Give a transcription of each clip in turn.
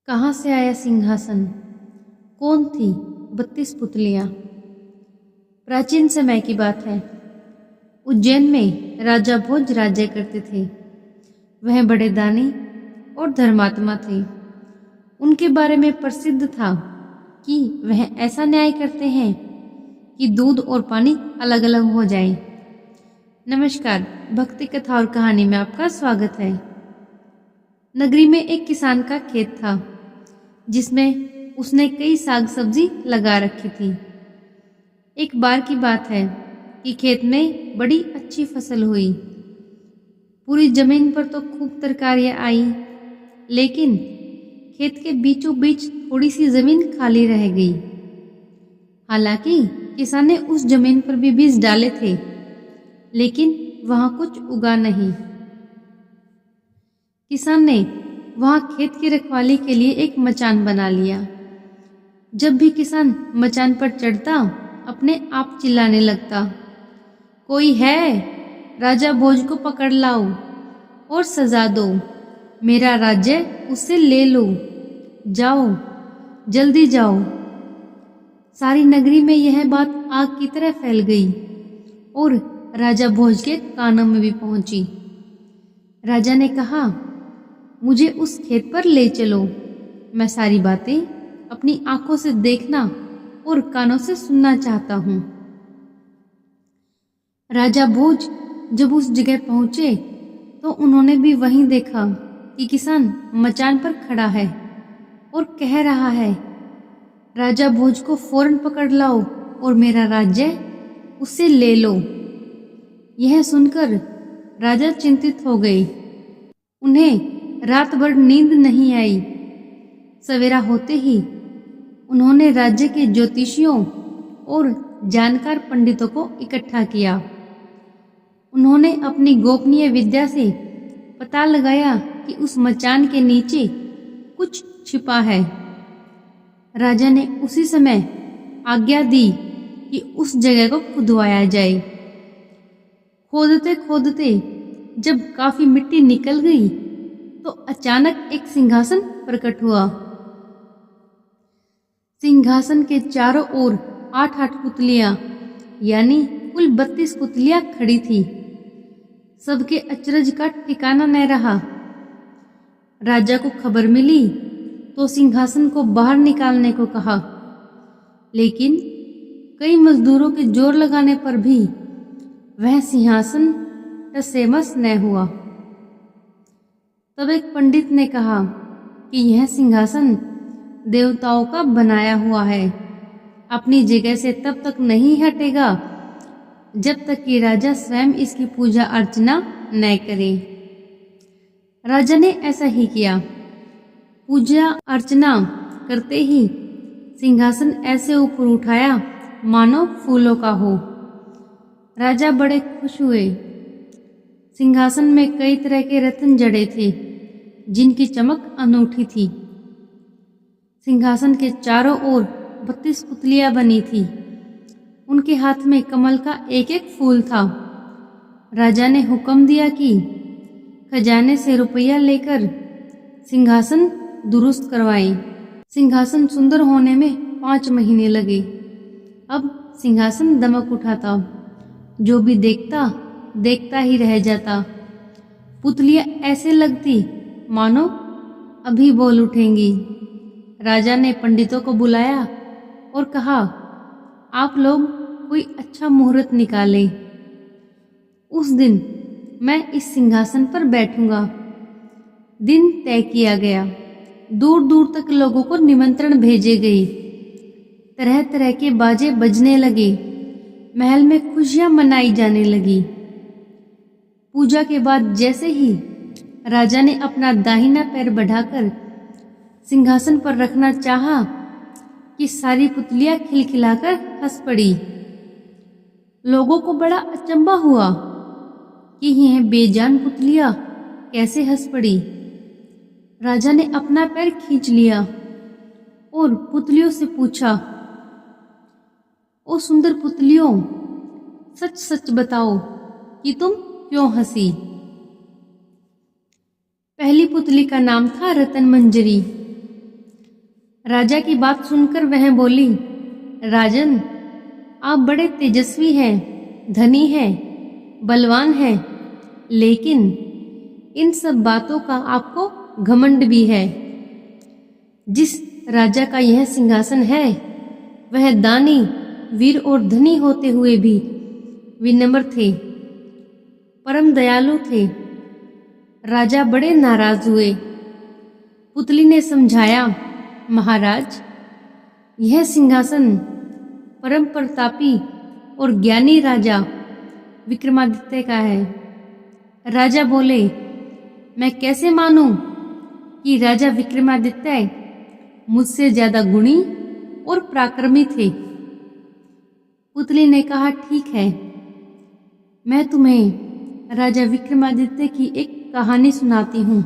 कहाँ से आया सिंहासन? कौन थी 32 पुतलियाँ? प्राचीन समय की बात है। उज्जैन में राजा भोज राज्य करते थे। वह बड़े दानी और धर्मात्मा थे। उनके बारे में प्रसिद्ध था कि वह ऐसा न्याय करते हैं कि दूध और पानी अलग अलग हो जाए। नमस्कार, भक्ति कथा और कहानी में आपका स्वागत है। नगरी में एक किसान का खेत था जिसमें उसने कई साग सब्जी लगा रखी थी। एक बार की बात है कि खेत में बड़ी अच्छी फसल हुई। पूरी जमीन पर तो खूब तरकारियां आई, लेकिन खेत के बीचों बीच थोड़ी सी जमीन खाली रह गई। हालांकि किसान ने उस जमीन पर भी बीज डाले थे, लेकिन वहां कुछ उगा नहीं। किसान ने वहां खेत की रखवाली के लिए एक मचान बना लिया। जब भी किसान मचान पर चढ़ता, अपने आप चिल्लाने लगता, कोई है? राजा भोज को पकड़ लाओ और सजा दो। मेरा राज्य उससे ले लो। जाओ, जल्दी जाओ। सारी नगरी में यह बात आग की तरह फैल गई और राजा भोज के कानों में भी पहुंची। राजा ने कहा, मुझे उस खेत पर ले चलो। मैं सारी बातें अपनी आंखों से देखना और कानों से सुनना चाहता हूं। राजा भोज जब उस जगह पहुंचे तो उन्होंने भी वहीं देखा कि किसान मचान पर खड़ा है और कह रहा है, राजा भोज को फौरन पकड़ लाओ और मेरा राज्य उससे ले लो। यह सुनकर राजा चिंतित हो गए। उन्हें रात भर नींद नहीं आई। सवेरा होते ही उन्होंने राज्य के ज्योतिषियों और जानकार पंडितों को इकट्ठा किया। उन्होंने अपनी गोपनीय विद्या से पता लगाया कि उस मचान के नीचे कुछ छिपा है। राजा ने उसी समय आज्ञा दी कि उस जगह को खुदवाया जाए। खोदते खोदते जब काफी मिट्टी निकल गई तो अचानक एक सिंहासन प्रकट हुआ। सिंहासन के चारों ओर 8-8 पुतलियां, यानी कुल 32 पुतलियां खड़ी थी। सबके अचरज का ठिकाना न रहा। राजा को खबर मिली तो सिंहासन को बाहर निकालने को कहा, लेकिन कई मजदूरों के जोर लगाने पर भी वह सिंहासन टसेमस न हुआ। तब एक पंडित ने कहा कि यह सिंहासन देवताओं का बनाया हुआ है, अपनी जगह से तब तक नहीं हटेगा जब तक कि राजा स्वयं इसकी पूजा अर्चना न करे। राजा ने ऐसा ही किया। पूजा अर्चना करते ही सिंहासन ऐसे ऊपर उठाया मानो फूलों का हो। राजा बड़े खुश हुए। सिंहासन में कई तरह के रत्न जड़े थे जिनकी चमक अनूठी थी। सिंहासन के चारों ओर 32 पुतलियां बनी थी। उनके हाथ में कमल का एक एक फूल था। राजा ने हुक्म दिया कि खजाने से रुपया लेकर सिंहासन दुरुस्त करवाएं। सिंहासन सुंदर होने में 5 महीने लगे। अब सिंहासन दमक उठा था। जो भी देखता देखता ही रह जाता। पुतलियां ऐसे लगती मानो अभी बोल उठेंगी। राजा ने पंडितों को बुलाया और कहा, आप लोग कोई अच्छा मुहूर्त निकालें। उस दिन मैं इस सिंहासन पर बैठूंगा। दिन तय किया गया। दूर दूर तक लोगों को निमंत्रण भेजे गए। तरह तरह के बाजे बजने लगे। महल में खुशियां मनाई जाने लगी। पूजा के बाद जैसे ही राजा ने अपना दाहिना पैर बढ़ाकर सिंहासन पर रखना चाहा कि सारी पुतलियां खिलखिलाकर हंस पड़ी। लोगों को बड़ा अचंभा हुआ कि यह बेजान पुतलियां कैसे हंस पड़ी। राजा ने अपना पैर खींच लिया और पुतलियों से पूछा, ओ सुंदर पुतलियों, सच सच बताओ कि तुम क्यों हंसी? पहली पुतली का नाम था रतन मंजरी। राजा की बात सुनकर वह बोली, राजन, आप बड़े तेजस्वी हैं, धनी हैं, बलवान हैं, लेकिन इन सब बातों का आपको घमंड भी है। जिस राजा का यह सिंहासन है वह दानी, वीर और धनी होते हुए भी विनम्र थे, परम दयालु थे। राजा बड़े नाराज हुए। पुतली ने समझाया, महाराज, यह सिंहासन परम प्रतापी और ज्ञानी राजा विक्रमादित्य का है। राजा बोले, मैं कैसे मानूं कि राजा विक्रमादित्य मुझसे ज्यादा गुणी और पराक्रमी थे। पुतली ने कहा, ठीक है, मैं तुम्हें राजा विक्रमादित्य की एक कहानी सुनाती हूँ।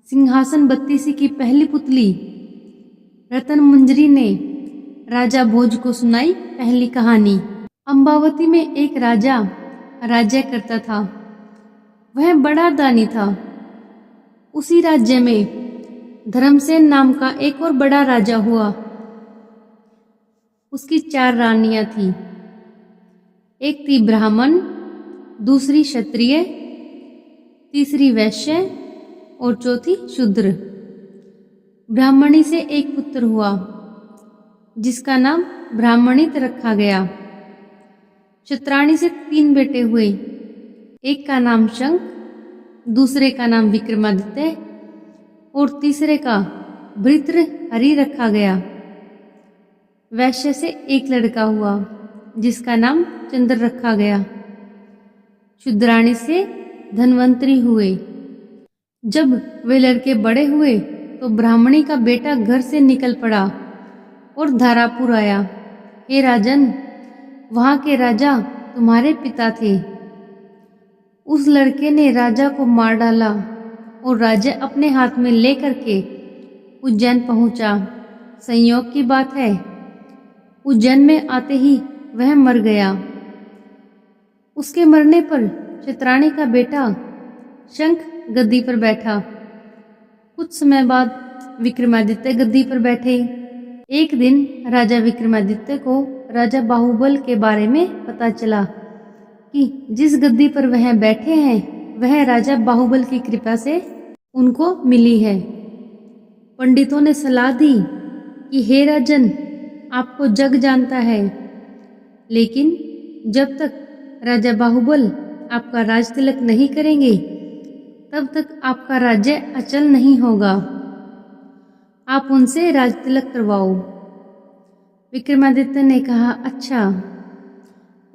सिंहासन बत्तीसी की पहली पुतली रतन मंजरी ने राजा भोज को सुनाई पहली कहानी। अम्बावती में एक राजा राज्य करता था। वह बड़ा दानी था। उसी राज्य में धर्मसेन नाम का एक और बड़ा राजा हुआ। उसकी 4 रानियां थीं। एक थी ब्राह्मण, दूसरी क्षत्रिय, तीसरी वैश्य और चौथी शूद्र। ब्राह्मणी से एक पुत्र हुआ जिसका नाम ब्राह्मणित रखा गया। क्षत्राणी से 3 बेटे हुए। एक का नाम शंख, दूसरे का नाम विक्रमादित्य और तीसरे का भृतृहरि रखा गया। वैश्य से एक लड़का हुआ जिसका नाम चंद्र रखा गया। शूद्राणी से धनवंतरी हुए। जब वे लड़के बड़े हुए तो ब्राह्मणी का बेटा घर से निकल पड़ा और धारापुर आया। हे राजन, वहां के राजा तुम्हारे पिता थे। उस लड़के ने राजा को मार डाला और राज्य अपने हाथ में लेकर के उज्जैन पहुंचा। संयोग की बात है, उज्जैन में आते ही वह मर गया। उसके मरने पर क्षत्राणी का बेटा शंख गद्दी पर बैठा। कुछ समय बाद विक्रमादित्य गद्दी पर बैठे। एक दिन राजा विक्रमादित्य को राजा बाहुबल के बारे में पता चला कि जिस गद्दी पर वह बैठे हैं वह राजा बाहुबल की कृपा से उनको मिली है। पंडितों ने सलाह दी कि हे राजन, आपको जग जानता है, लेकिन जब तक राजा बाहुबल आपका राज तिलक नहीं करेंगे तब तक आपका राज्य अचल नहीं होगा। आप उनसे राज तिलक करवाओ। विक्रमादित्य ने कहा, अच्छा,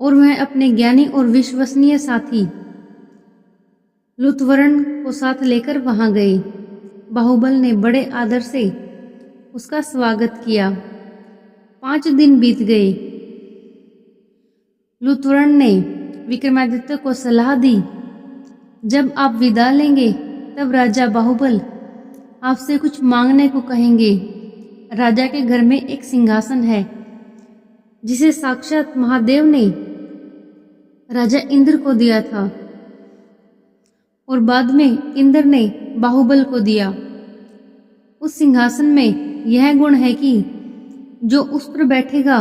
और वह अपने ज्ञानी और विश्वसनीय साथी लुतवर्ण को साथ लेकर वहां गए। बाहुबल ने बड़े आदर से उसका स्वागत किया। 5 दिन बीत गए। लुतवर्ण ने विक्रमादित्य को सलाह दी, जब आप विदा लेंगे तब राजा बाहुबल आपसे कुछ मांगने को कहेंगे। राजा के घर में एक सिंहासन है जिसे साक्षात महादेव ने राजा इंद्र को दिया था और बाद में इंद्र ने बाहुबल को दिया। उस सिंहासन में यह गुण है कि जो उस पर बैठेगा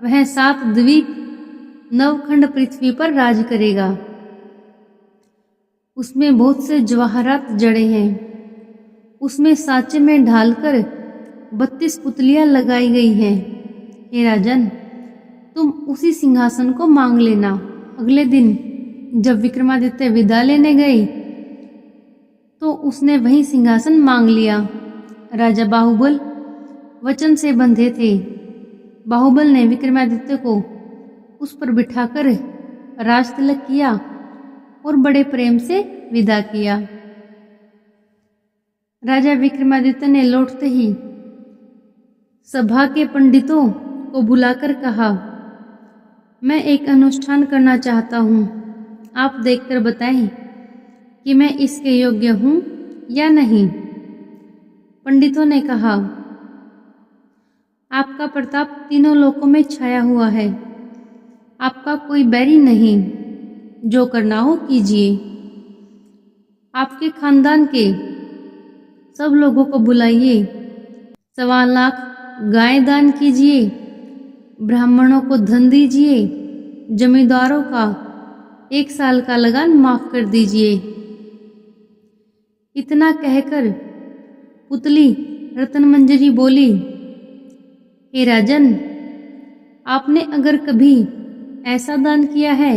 वह 7 द्वीप 9 खंड पृथ्वी पर राज करेगा। उसमें बहुत से जवाहरात जड़े हैं। उसमें सांचे में ढालकर 32 पुतलियां लगाई गई हैं। हे राजन, तुम उसी सिंहासन को मांग लेना। अगले दिन जब विक्रमादित्य विदा लेने गए तो उसने वही सिंहासन मांग लिया। राजा बाहुबल वचन से बंधे थे। बाहुबल ने विक्रमादित्य को उस पर बिठाकर राज तिलक किया और बड़े प्रेम से विदा किया। राजा विक्रमादित्य ने लौटते ही सभा के पंडितों को बुलाकर कहा, मैं एक अनुष्ठान करना चाहता हूँ। आप देखकर बताएं कि मैं इसके योग्य हूँ या नहीं। पंडितों ने कहा, आपका प्रताप तीनों लोकों में छाया हुआ है। आपका कोई बैरी नहीं। जो करना हो कीजिए। आपके खानदान के सब लोगों को बुलाइए 1.25 लाख गाय दान कीजिए, ब्राह्मणों को धन दीजिए, जमींदारों का 1 साल का लगान माफ कर दीजिए। इतना कहकर पुतली रतन मंजरी बोली, हे राजन, आपने अगर कभी ऐसा दान किया है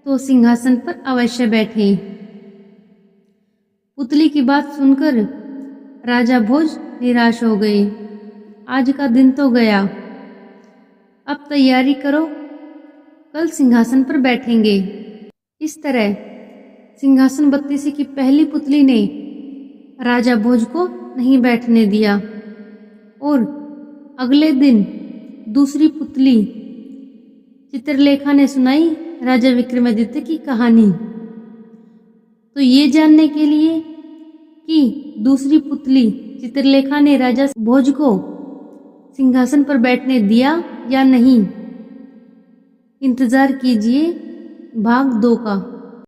तो सिंहासन पर अवश्य बैठे। पुतली की बात सुनकर राजा भोज निराश हो गए। आज का दिन तो गया, अब तैयारी करो, कल सिंहासन पर बैठेंगे। इस तरह सिंहासन बत्तीसी की पहली पुतली ने राजा भोज को नहीं बैठने दिया और अगले दिन दूसरी पुतली चित्रलेखा ने सुनाई राजा विक्रमादित्य की कहानी। तो ये जानने के लिए कि दूसरी पुतली चित्रलेखा ने राजा भोज को सिंहासन पर बैठने दिया या नहीं, इंतजार कीजिए भाग 2 का।